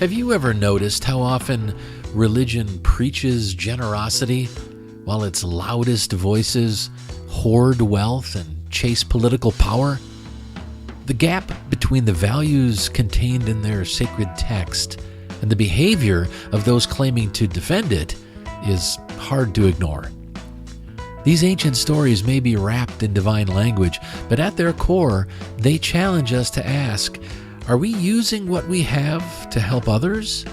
Have you ever noticed how often religion preaches generosity while its loudest voices hoard wealth and chase political power? The gap between the values contained in their sacred text and the behavior of those claiming to defend it is hard to ignore. These ancient stories may be wrapped in divine language, but at their core, they challenge us to ask, are we using what we have to help others,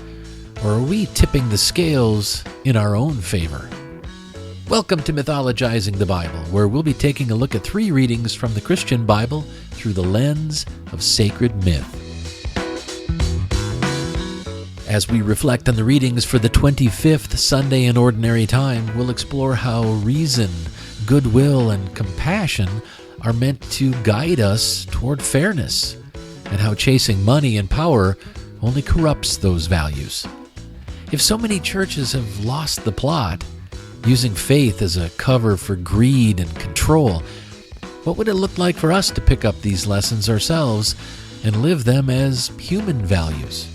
or are we tipping the scales in our own favor? Welcome to Mythologizing the Bible, where we'll be taking a look at 3 readings from the Christian Bible through the lens of sacred myth. As we reflect on the readings for the 25th Sunday in Ordinary Time, we'll explore how reason, goodwill, and compassion are meant to guide us toward fairness, and how chasing money and power only corrupts those values. If so many churches have lost the plot, using faith as a cover for greed and control, what would it look like for us to pick up these lessons ourselves and live them as human values?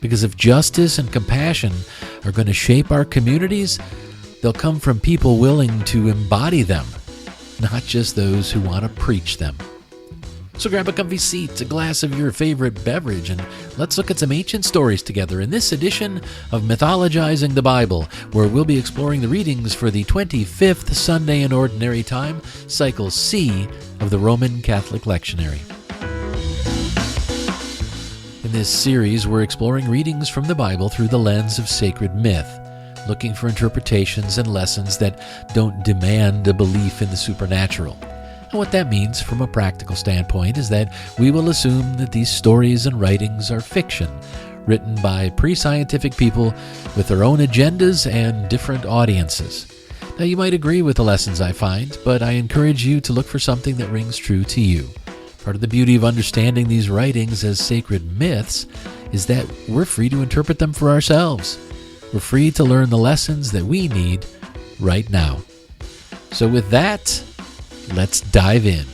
Because if justice and compassion are going to shape our communities, they'll come from people willing to embody them, not just those who want to preach them. So grab a comfy seat, a glass of your favorite beverage, and let's look at some ancient stories together in this edition of Mythologizing the Bible, where we'll be exploring the readings for the 25th Sunday in Ordinary Time, Cycle C of the Roman Catholic Lectionary. In this series, we're exploring readings from the Bible through the lens of sacred myth, looking for interpretations and lessons that don't demand a belief in the supernatural. And what that means from a practical standpoint is that we will assume that these stories and writings are fiction, written by pre-scientific people with their own agendas and different audiences. Now, you might agree with the lessons I find, but I encourage you to look for something that rings true to you. Part of the beauty of understanding these writings as sacred myths is that we're free to interpret them for ourselves. We're free to learn the lessons that we need right now. So with that, let's dive in.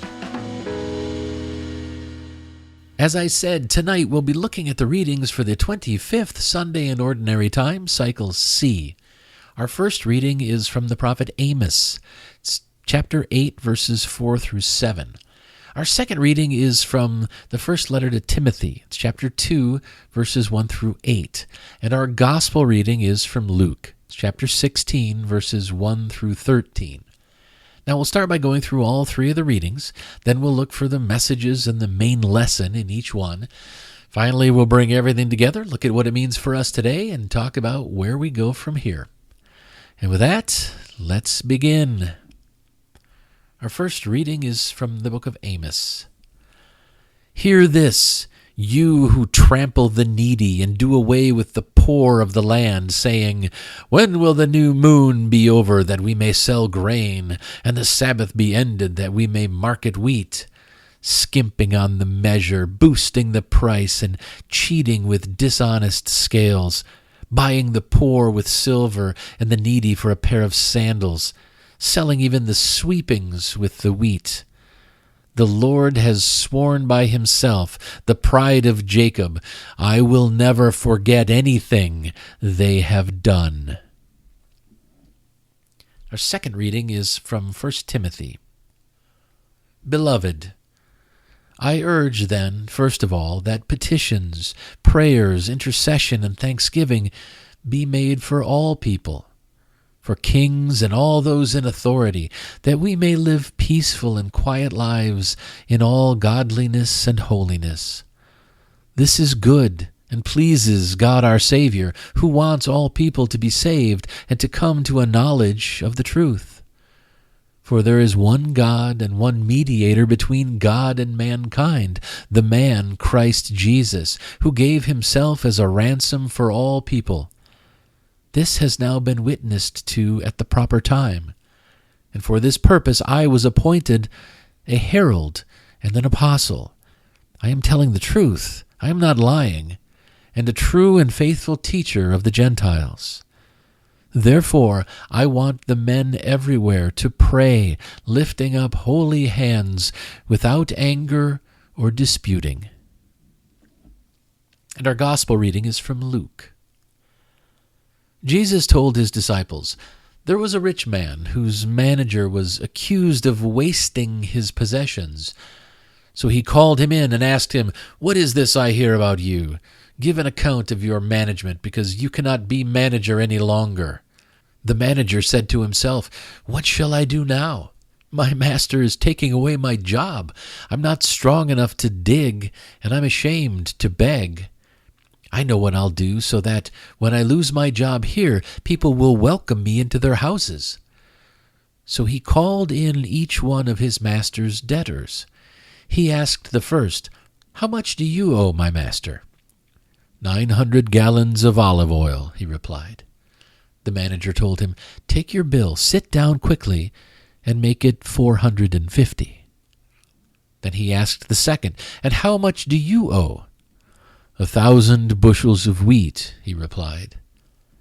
As I said, tonight we'll be looking at the readings for the 25th Sunday in Ordinary Time, Cycle C. Our first reading is from the prophet Amos. It's chapter 8, verses 4 through 7. Our second reading is from the first letter to Timothy. It's chapter 2, verses 1 through 8. And our gospel reading is from Luke. It's chapter 16, verses 1 through 13. Now we'll start by going through all 3 of the readings, then we'll look for the messages and the main lesson in each one. Finally, we'll bring everything together, look at what it means for us today, and talk about where we go from here. And with that, let's begin. Our first reading is from the book of Amos. Hear this, you who trample the needy and do away with the poor of the land, saying, when will the new moon be over that we may sell grain, and the Sabbath be ended that we may market wheat? Skimping on the measure, boosting the price, and cheating with dishonest scales, buying the poor with silver and the needy for a pair of sandals, selling even the sweepings with the wheat. The Lord has sworn by himself, the pride of Jacob, I will never forget anything they have done. Our second reading is from 1 Timothy. Beloved, I urge then, first of all, that petitions, prayers, intercession, and thanksgiving be made for all people, for kings and all those in authority, that we may live peaceful and quiet lives in all godliness and holiness. This is good and pleases God our Savior, who wants all people to be saved and to come to a knowledge of the truth. For there is one God and one mediator between God and mankind, the man Christ Jesus, who gave himself as a ransom for all people. This has now been witnessed to at the proper time. And for this purpose I was appointed a herald and an apostle. I am telling the truth, I am not lying, and a true and faithful teacher of the Gentiles. Therefore I want the men everywhere to pray, lifting up holy hands without anger or disputing. And our gospel reading is from Luke. Jesus told his disciples, "There was a rich man whose manager was accused of wasting his possessions. So he called him in and asked him, 'What is this I hear about you? Give an account of your management, because you cannot be manager any longer.' The manager said to himself, 'What shall I do now? My master is taking away my job. I'm not strong enough to dig, and I'm ashamed to beg. I know what I'll do so that when I lose my job here, people will welcome me into their houses.' So he called in each one of his master's debtors. He asked the first, 'How much do you owe my master?' 900 gallons of olive oil,' he replied. The manager told him, 'Take your bill, sit down quickly, and make it 450. Then he asked the second, 'And how much do you owe?' 1,000 bushels of wheat,' he replied.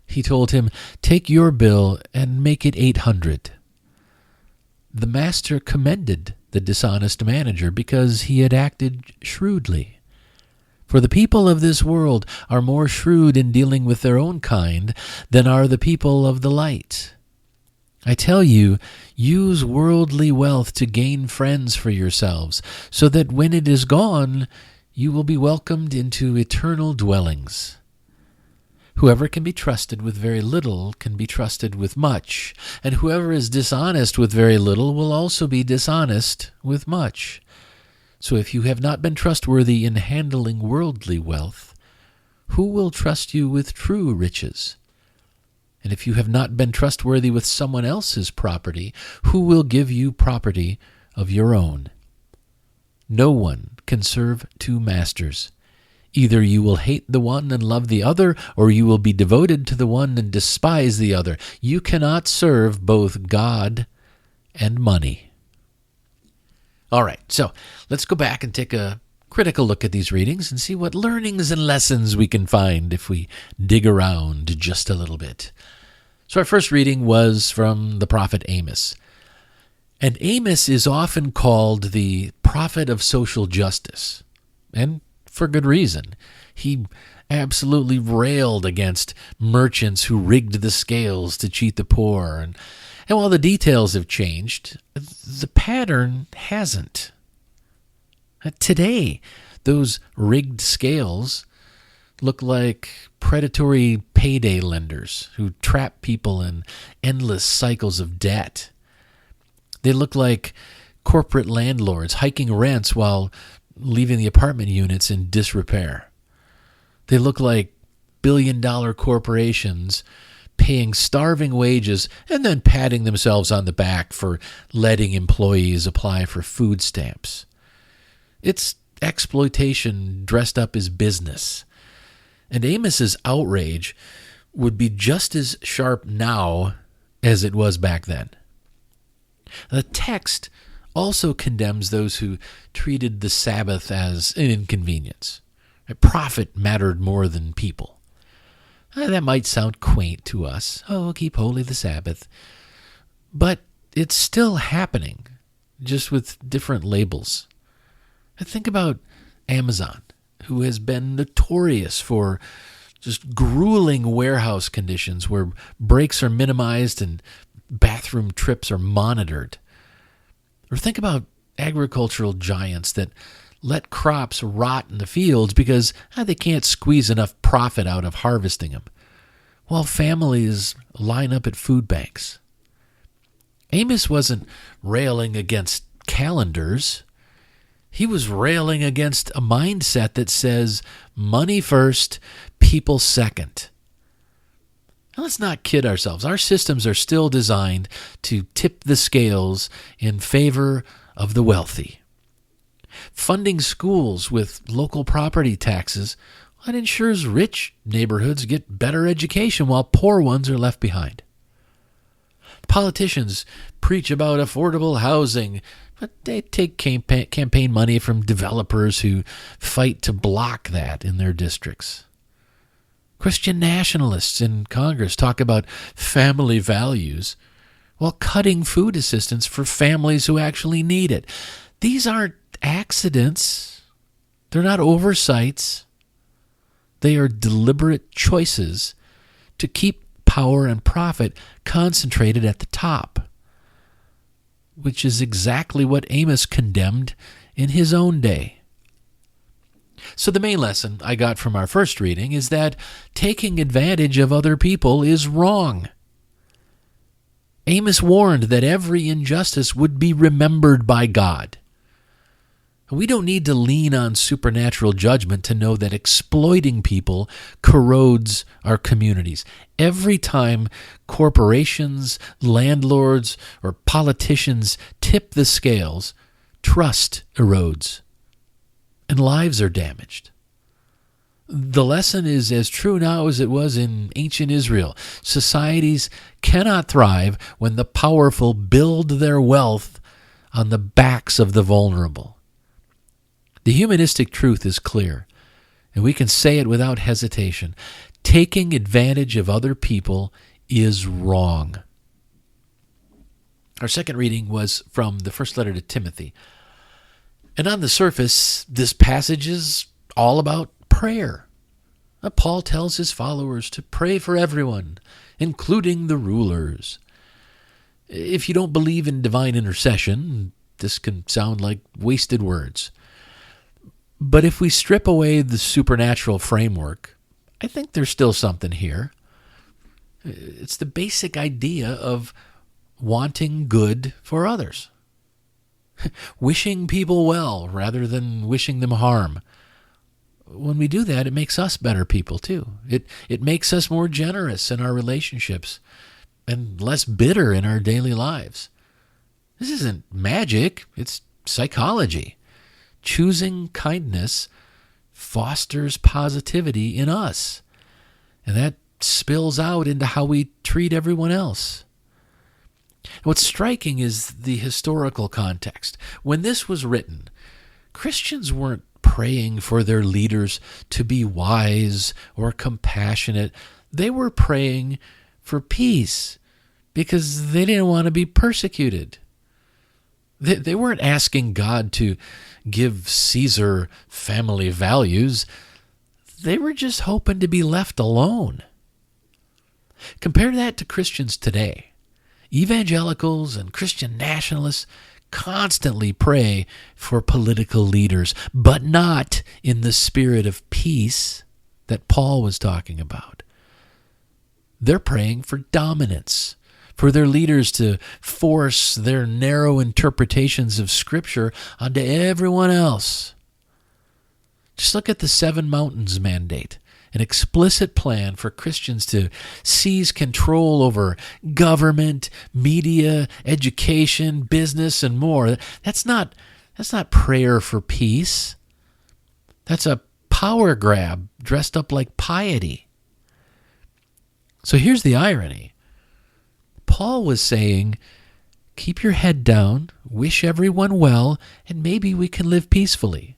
He told him, 'Take your bill and make it 800. The master commended the dishonest manager because he had acted shrewdly. For the people of this world are more shrewd in dealing with their own kind than are the people of the light. I tell you, use worldly wealth to gain friends for yourselves, so that when it is gone, you will be welcomed into eternal dwellings. Whoever can be trusted with very little can be trusted with much, and whoever is dishonest with very little will also be dishonest with much. So if you have not been trustworthy in handling worldly wealth, who will trust you with true riches? And if you have not been trustworthy with someone else's property, who will give you property of your own? No one can serve two masters. Either you will hate the one and love the other, or you will be devoted to the one and despise the other. You cannot serve both God and money." All right, so let's go back and take a critical look at these readings and see what learnings and lessons we can find if we dig around just a little bit. So our first reading was from the prophet Amos. And Amos is often called the prophet of social justice, and for good reason. He absolutely railed against merchants who rigged the scales to cheat the poor. And while the details have changed, the pattern hasn't. Today, those rigged scales look like predatory payday lenders who trap people in endless cycles of debt. They look like corporate landlords hiking rents while leaving the apartment units in disrepair. They look like billion-dollar corporations paying starving wages and then patting themselves on the back for letting employees apply for food stamps. It's exploitation dressed up as business. And Amos's outrage would be just as sharp now as it was back then. The text also condemns those who treated the Sabbath as an inconvenience. Profit mattered more than people. That might sound quaint to us. Oh, keep holy the Sabbath. But it's still happening, just with different labels. Think about Amazon, who has been notorious for just grueling warehouse conditions where breaks are minimized and bathroom trips are monitored. Or think about agricultural giants that let crops rot in the fields because they can't squeeze enough profit out of harvesting them, while families line up at food banks. Amos wasn't railing against calendars. He was railing against a mindset that says money first, people second. Now, let's not kid ourselves. Our systems are still designed to tip the scales in favor of the wealthy. Funding schools with local property taxes, that ensures rich neighborhoods get better education while poor ones are left behind. Politicians preach about affordable housing, but they take campaign money from developers who fight to block that in their districts. Christian nationalists in Congress talk about family values while cutting food assistance for families who actually need it. These aren't accidents. They're not oversights. They are deliberate choices to keep power and profit concentrated at the top, which is exactly what Amos condemned in his own day. So the main lesson I got from our first reading is that taking advantage of other people is wrong. Amos warned that every injustice would be remembered by God. We don't need to lean on supernatural judgment to know that exploiting people corrodes our communities. Every time corporations, landlords, or politicians tip the scales, trust erodes and lives are damaged. The lesson is as true now as it was in ancient Israel. Societies cannot thrive when the powerful build their wealth on the backs of the vulnerable. The humanistic truth is clear, and we can say it without hesitation. Taking advantage of other people is wrong. Our second reading was from the first letter to Timothy. And on the surface, this passage is all about prayer. Paul tells his followers to pray for everyone, including the rulers. If you don't believe in divine intercession, this can sound like wasted words. But if we strip away the supernatural framework, I think there's still something here. It's the basic idea of wanting good for others. Wishing people well rather than wishing them harm. When we do that, it makes us better people too. It makes us more generous in our relationships and less bitter in our daily lives. This isn't magic, it's psychology. Choosing kindness fosters positivity in us, and that spills out into how we treat everyone else. What's striking is the historical context. When this was written, Christians weren't praying for their leaders to be wise or compassionate. They were praying for peace because they didn't want to be persecuted. They weren't asking God to give Caesar family values. They were just hoping to be left alone. Compare that to Christians today. Evangelicals and Christian nationalists constantly pray for political leaders, but not in the spirit of peace that Paul was talking about. They're praying for dominance, for their leaders to force their narrow interpretations of Scripture onto everyone else. Just look at the Seven Mountains Mandate, an explicit plan for Christians to seize control over government, media, education, business, and more. That's not prayer for peace. That's a power grab dressed up like piety. So here's the irony. Paul was saying, keep your head down, wish everyone well, and maybe we can live peacefully.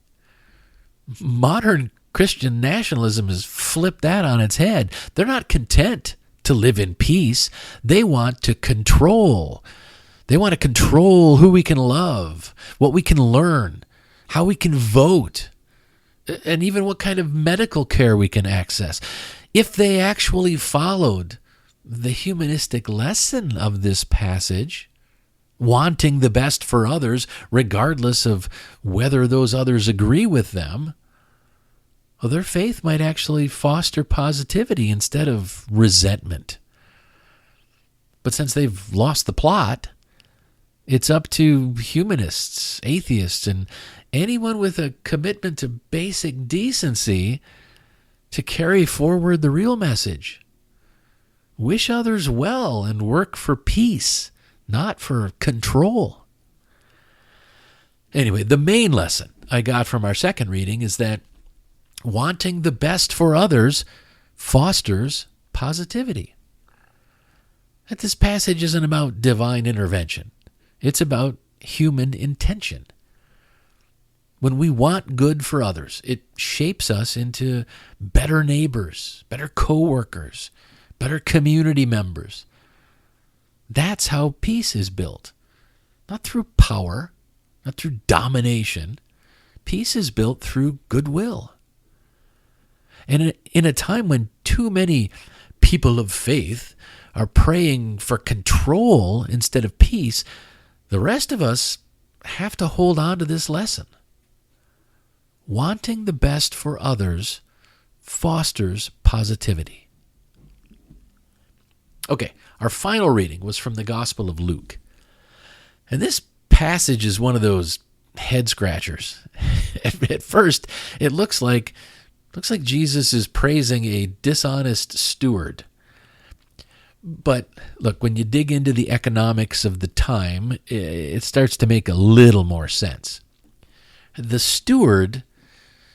Modern Christian nationalism has flipped that on its head. They're not content to live in peace. They want to control. They want to control who we can love, what we can learn, how we can vote, and even what kind of medical care we can access. If they actually followed the humanistic lesson of this passage, wanting the best for others, regardless of whether those others agree with them, well, their faith might actually foster positivity instead of resentment. But since they've lost the plot, it's up to humanists, atheists, and anyone with a commitment to basic decency to carry forward the real message. Wish others well and work for peace, not for control. Anyway, the main lesson I got from our second reading is that wanting the best for others fosters positivity. That this passage isn't about divine intervention. It's about human intention. When we want good for others, it shapes us into better neighbors, better co-workers, better community members. That's how peace is built. Not through power, not through domination. Peace is built through goodwill. And in a time when too many people of faith are praying for control instead of peace, the rest of us have to hold on to this lesson. Wanting the best for others fosters positivity. Okay, our final reading was from the Gospel of Luke. And this passage is one of those head scratchers. At first, it looks like Jesus is praising a dishonest steward. But look, when you dig into the economics of the time, it starts to make a little more sense. The steward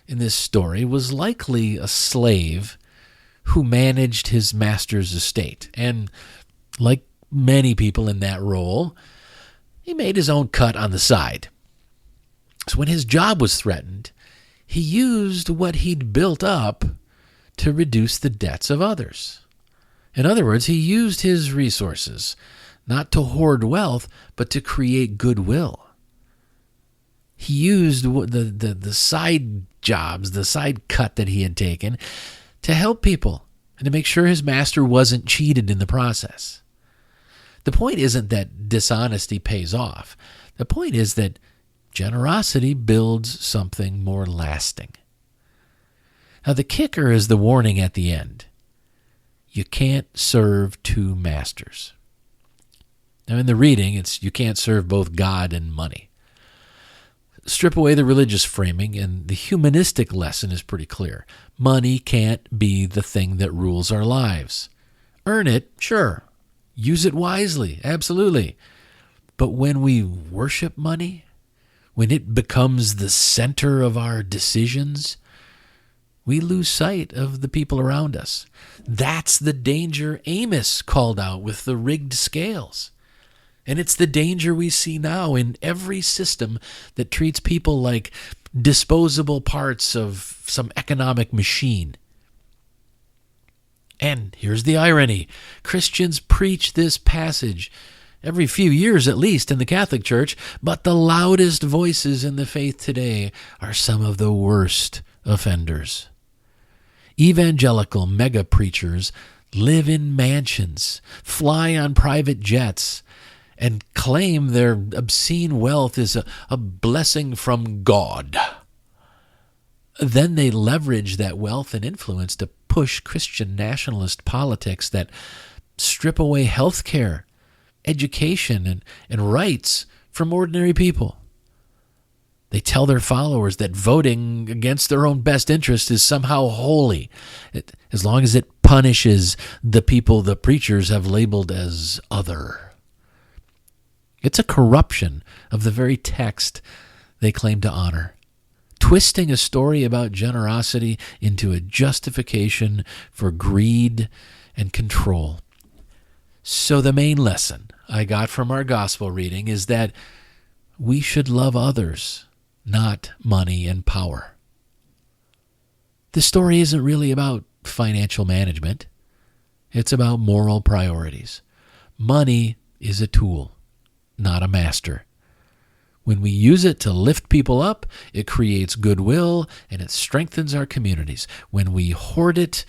in this story was likely a slave who managed his master's estate. And like many people in that role, he made his own cut on the side. So when his job was threatened, he used what he'd built up to reduce the debts of others. In other words, he used his resources not to hoard wealth, but to create goodwill. He used the side jobs, the side cut that he had taken to help people and to make sure his master wasn't cheated in the process. The point isn't that dishonesty pays off. The point is that generosity builds something more lasting. Now, the kicker is the warning at the end. You can't serve two masters. Now, in the reading, it's you can't serve both God and money. Strip away the religious framing, and the humanistic lesson is pretty clear. Money can't be the thing that rules our lives. Earn it, sure. Use it wisely, absolutely. But when we worship money, when it becomes the center of our decisions, we lose sight of the people around us. That's the danger Amos called out with the rigged scales. And it's the danger we see now in every system that treats people like disposable parts of some economic machine. And here's the irony. Christians preach this passage every few years at least in the Catholic Church, but the loudest voices in the faith today are some of the worst offenders. Evangelical mega preachers live in mansions, fly on private jets, and claim their obscene wealth is a blessing from God. Then they leverage that wealth and influence to push Christian nationalist politics that strip away health care, education, and rights from ordinary people. They tell their followers that voting against their own best interest is somehow holy, as long as it punishes the people the preachers have labeled as other. It's a corruption of the very text they claim to honor, twisting a story about generosity into a justification for greed and control. So the main lesson I got from our gospel reading is that we should love others, not money and power. This story isn't really about financial management. It's about moral priorities. Money is a tool, not a master. When we use it to lift people up, it creates goodwill and it strengthens our communities. When we hoard it,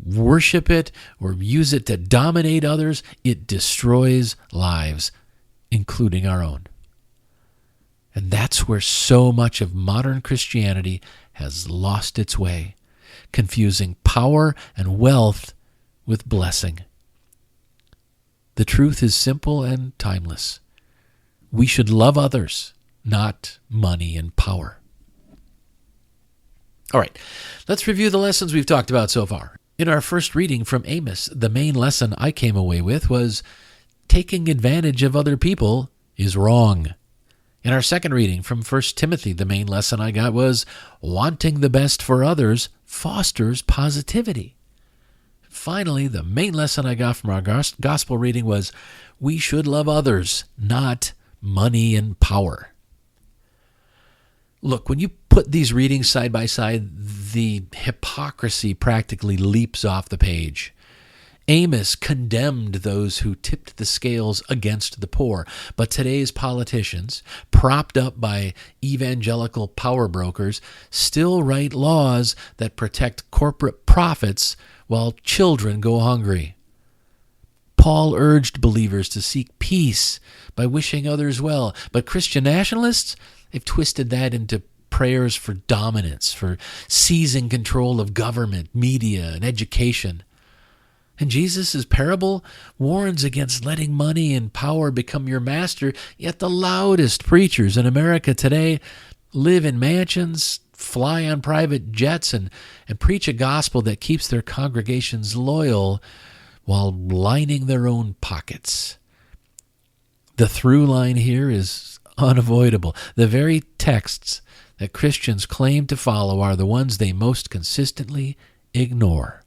worship it, or use it to dominate others, it destroys lives, including our own. And that's where so much of modern Christianity has lost its way, confusing power and wealth with blessing. The truth is simple and timeless. We should love others, not money and power. All right, let's review the lessons we've talked about so far. In our first reading from Amos, the main lesson I came away with was taking advantage of other people is wrong. In our second reading from 1 Timothy, the main lesson I got was wanting the best for others fosters positivity. Finally, the main lesson I got from our gospel reading was we should love others, not money and power. Look, when you put these readings side by side, the hypocrisy practically leaps off the page. Amos condemned those who tipped the scales against the poor, but today's politicians, propped up by evangelical power brokers, still write laws that protect corporate profits while children go hungry. Paul urged believers to seek peace by wishing others well, but Christian nationalists, they've twisted that into prayers for dominance, for seizing control of government, media, and education. And Jesus' parable warns against letting money and power become your master, yet the loudest preachers in America today live in mansions, fly on private jets, and preach a gospel that keeps their congregations loyal while lining their own pockets. The through line here is unavoidable. The very texts that Christians claim to follow are the ones they most consistently ignore.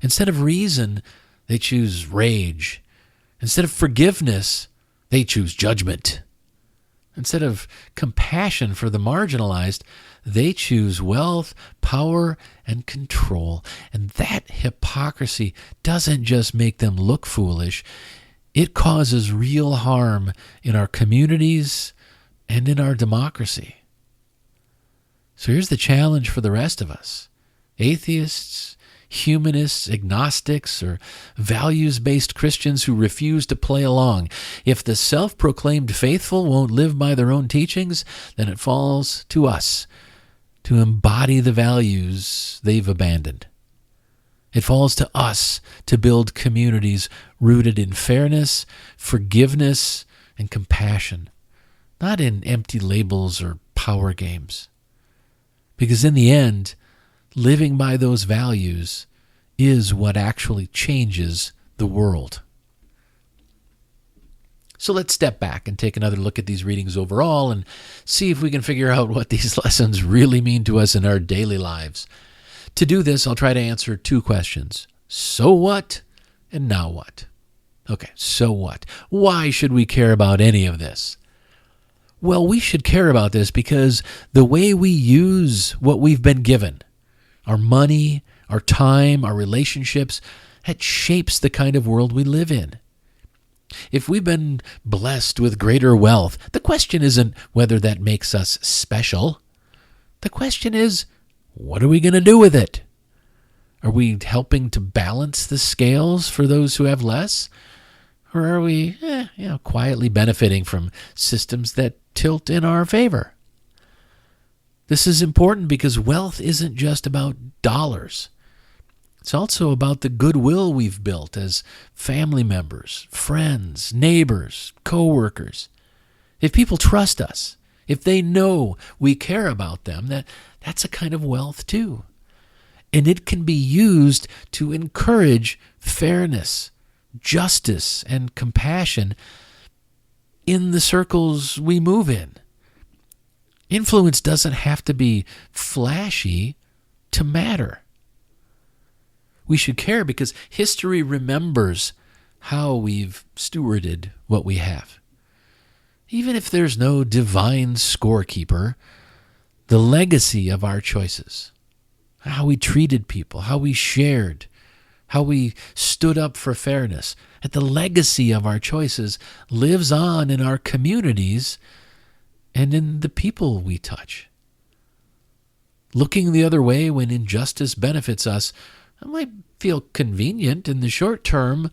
Instead of reason, they choose rage. Instead of forgiveness, they choose judgment. Instead of compassion for the marginalized, they choose wealth, power, and control. And that hypocrisy doesn't just make them look foolish, it causes real harm in our communities and in our democracy. So here's the challenge for the rest of us. Atheists, humanists, agnostics, or values-based Christians who refuse to play along. If the self-proclaimed faithful won't live by their own teachings, then it falls to us to embody the values they've abandoned. It falls to us to build communities rooted in fairness, forgiveness, and compassion, not in empty labels or power games. Because in the end, living by those values is what actually changes the world. So let's step back and take another look at these readings overall and see if we can figure out what these lessons really mean to us in our daily lives. To do this, I'll try to answer two questions. So what and now what? Okay, so what? Why should we care about any of this? Well, we should care about this because the way we use what we've been given, our money, our time, our relationships, that shapes the kind of world we live in. If we've been blessed with greater wealth, the question isn't whether that makes us special. The question is, what are we going to do with it? Are we helping to balance the scales for those who have less? Or are we quietly benefiting from systems that tilt in our favor? This is important because wealth isn't just about dollars. It's also about the goodwill we've built as family members, friends, neighbors, co-workers. If people trust us, if they know we care about them, that's a kind of wealth too. And it can be used to encourage fairness, justice, and compassion in the circles we move in. Influence doesn't have to be flashy to matter. We should care because history remembers how we've stewarded what we have. Even if there's no divine scorekeeper, the legacy of our choices, how we treated people, how we shared, how we stood up for fairness, that the legacy of our choices lives on in our communities and in the people we touch. Looking the other way when injustice benefits us, it might feel convenient in the short term,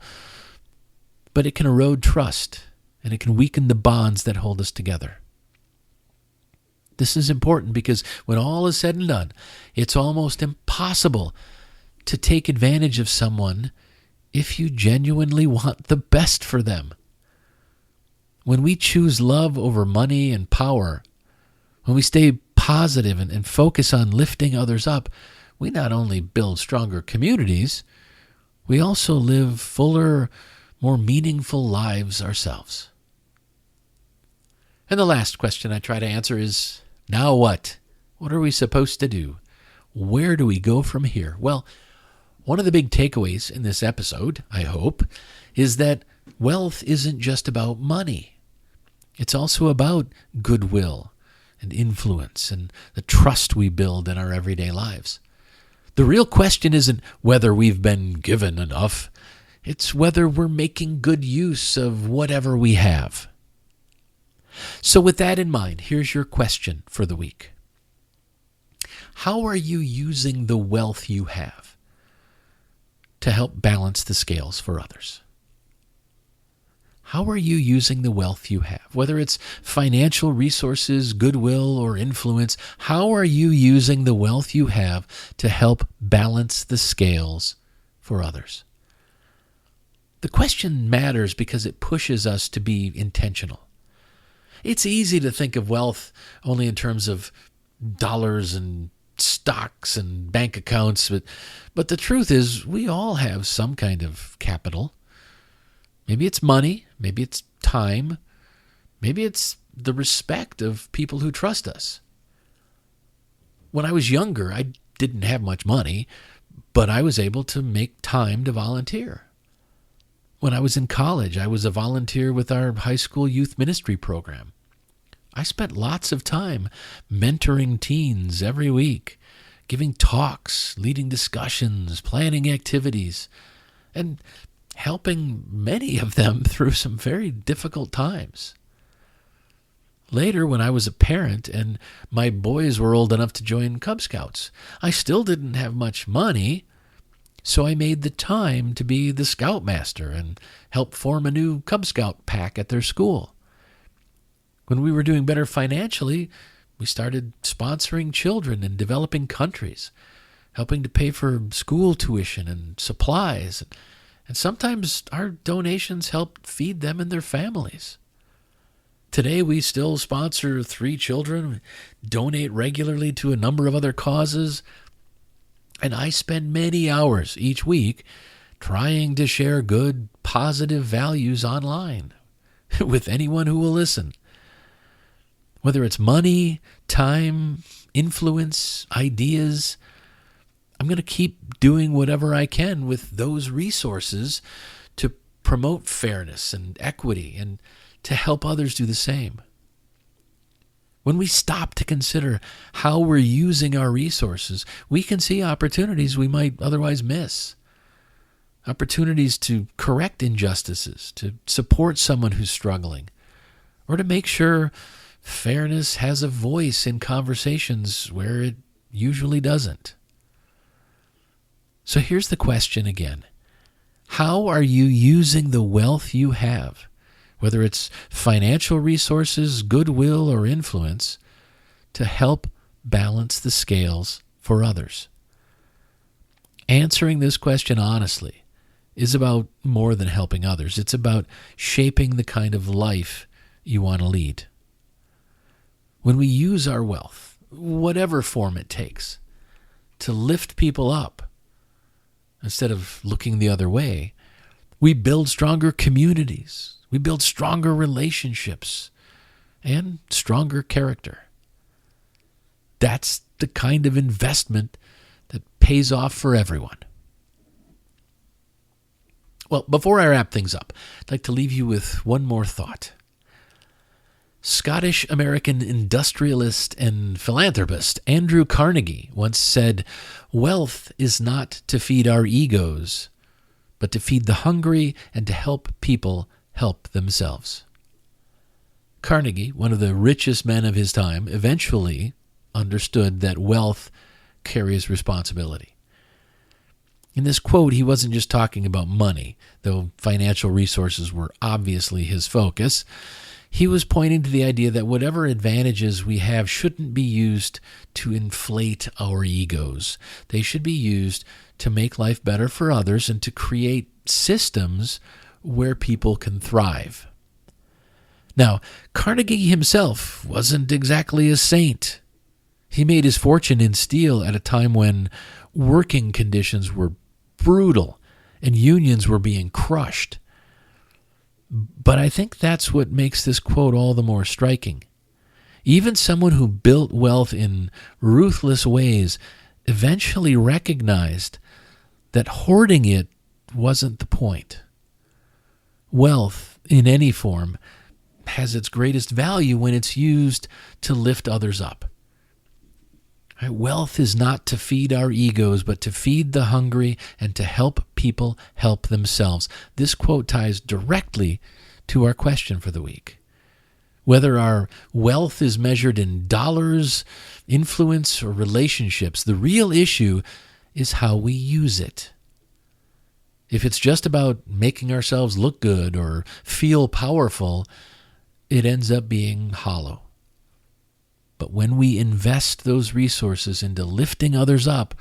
but it can erode trust and it can weaken the bonds that hold us together. This is important because when all is said and done, it's almost impossible to take advantage of someone if you genuinely want the best for them. When we choose love over money and power, when we stay positive and focus on lifting others up, we not only build stronger communities, we also live fuller, more meaningful lives ourselves. And the last question I try to answer is, now what? What are we supposed to do? Where do we go from here? Well, one of the big takeaways in this episode, I hope, is that wealth isn't just about money. It's also about goodwill and influence and the trust we build in our everyday lives. The real question isn't whether we've been given enough. It's whether we're making good use of whatever we have. So with that in mind, here's your question for the week. How are you using the wealth you have to help balance the scales for others? How are you using the wealth you have? Whether it's financial resources, goodwill, or influence, how are you using the wealth you have to help balance the scales for others? The question matters because it pushes us to be intentional. It's easy to think of wealth only in terms of dollars and stocks and bank accounts, but the truth is we all have some kind of capital. Maybe it's money, maybe it's time, maybe it's the respect of people who trust us. When I was younger, I didn't have much money, but I was able to make time to volunteer. When I was in college, I was a volunteer with our high school youth ministry program. I spent lots of time mentoring teens every week, giving talks, leading discussions, planning activities, and helping many of them through some very difficult times. Later, when I was a parent and my boys were old enough to join Cub Scouts, I still didn't have much money, so I made the time to be the scoutmaster and help form a new Cub Scout pack at their school. When we were doing better financially, we started sponsoring children in developing countries, helping to pay for school tuition and supplies, and sometimes our donations helped feed them and their families. Today, we still sponsor 3 children, donate regularly to a number of other causes, and I spend many hours each week trying to share good, positive values online with anyone who will listen. Whether it's money, time, influence, ideas, I'm going to keep doing whatever I can with those resources to promote fairness and equity and to help others do the same. When we stop to consider how we're using our resources, we can see opportunities we might otherwise miss. Opportunities to correct injustices, to support someone who's struggling, or to make sure fairness has a voice in conversations where it usually doesn't. So here's the question again. How are you using the wealth you have, whether it's financial resources, goodwill, or influence, to help balance the scales for others? Answering this question honestly is about more than helping others. It's about shaping the kind of life you want to lead. When we use our wealth, whatever form it takes, to lift people up, instead of looking the other way, we build stronger communities, we build stronger relationships, and stronger character. That's the kind of investment that pays off for everyone. Well, before I wrap things up, I'd like to leave you with one more thought. Scottish-American industrialist and philanthropist Andrew Carnegie once said, "Wealth is not to feed our egos, but to feed the hungry and to help people help themselves." Carnegie, one of the richest men of his time, eventually understood that wealth carries responsibility. In this quote, he wasn't just talking about money, though financial resources were obviously his focus. He was pointing to the idea that whatever advantages we have shouldn't be used to inflate our egos. They should be used to make life better for others and to create systems where people can thrive. Now, Carnegie himself wasn't exactly a saint. He made his fortune in steel at a time when working conditions were brutal and unions were being crushed. But I think that's what makes this quote all the more striking. Even someone who built wealth in ruthless ways eventually recognized that hoarding it wasn't the point. Wealth, in any form, has its greatest value when it's used to lift others up. Right? Wealth is not to feed our egos, but to feed the hungry and to help people help themselves. This quote ties directly to our question for the week. Whether our wealth is measured in dollars, influence, or relationships, the real issue is how we use it. If it's just about making ourselves look good or feel powerful, it ends up being hollow. But when we invest those resources into lifting others up,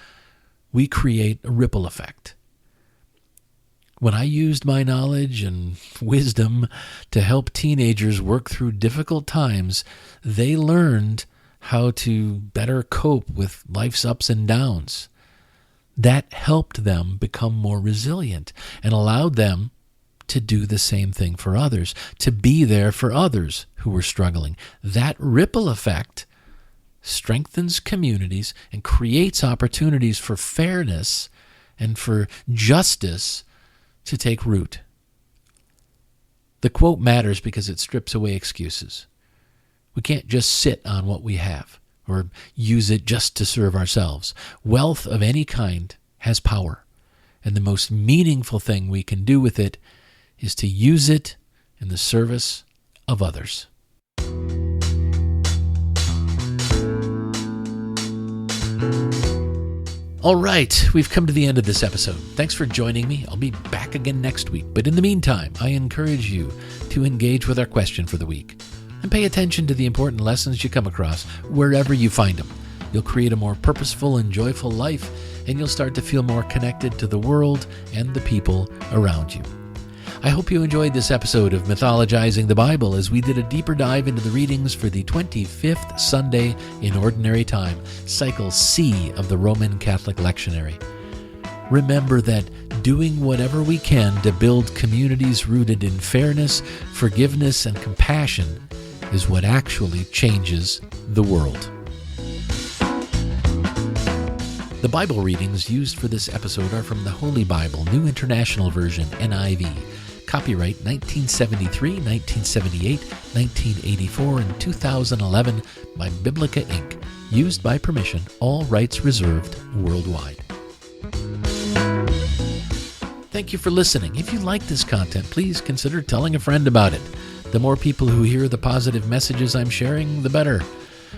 we create a ripple effect. When I used my knowledge and wisdom to help teenagers work through difficult times, they learned how to better cope with life's ups and downs. That helped them become more resilient and allowed them to do the same thing for others, to be there for others who were struggling. That ripple effect strengthens communities and creates opportunities for fairness and for justice to take root. The quote matters because it strips away excuses. We can't just sit on what we have or use it just to serve ourselves. Wealth of any kind has power, and the most meaningful thing we can do with it is to use it in the service of others. All right, we've come to the end of this episode. Thanks for joining me. I'll be back again next week. But in the meantime, I encourage you to engage with our question for the week and pay attention to the important lessons you come across wherever you find them. You'll create a more purposeful and joyful life, and you'll start to feel more connected to the world and the people around you. I hope you enjoyed this episode of Mythologizing the Bible as we did a deeper dive into the readings for the 25th Sunday in Ordinary Time, Cycle C of the Roman Catholic Lectionary. Remember that doing whatever we can to build communities rooted in fairness, forgiveness, and compassion is what actually changes the world. The Bible readings used for this episode are from the Holy Bible, New International Version, NIV. Copyright 1973, 1978, 1984, and 2011 by Biblica Inc. Used by permission, all rights reserved worldwide. Thank you for listening. If you like this content, please consider telling a friend about it. The more people who hear the positive messages I'm sharing, the better.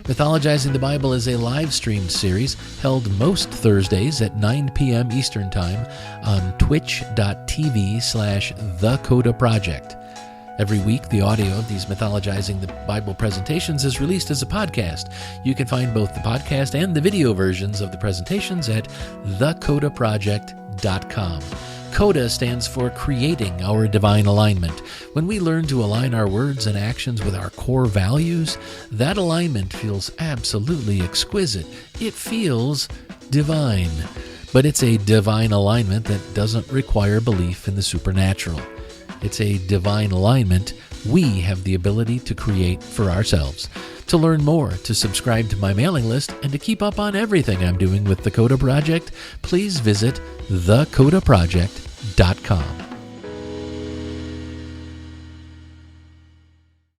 Mythologizing the Bible is a live-streamed series held most Thursdays at 9 p.m. Eastern Time on twitch.tv/thecodaproject. Every week, the audio of these Mythologizing the Bible presentations is released as a podcast. You can find both the podcast and the video versions of the presentations at thecodaproject.com. CODA stands for Creating Our Divine Alignment. When we learn to align our words and actions with our core values, that alignment feels absolutely exquisite. It feels divine. But it's a divine alignment that doesn't require belief in the supernatural. It's a divine alignment we have the ability to create for ourselves. To learn more, to subscribe to my mailing list, and to keep up on everything I'm doing with the Coda Project, please visit thecodaproject.com.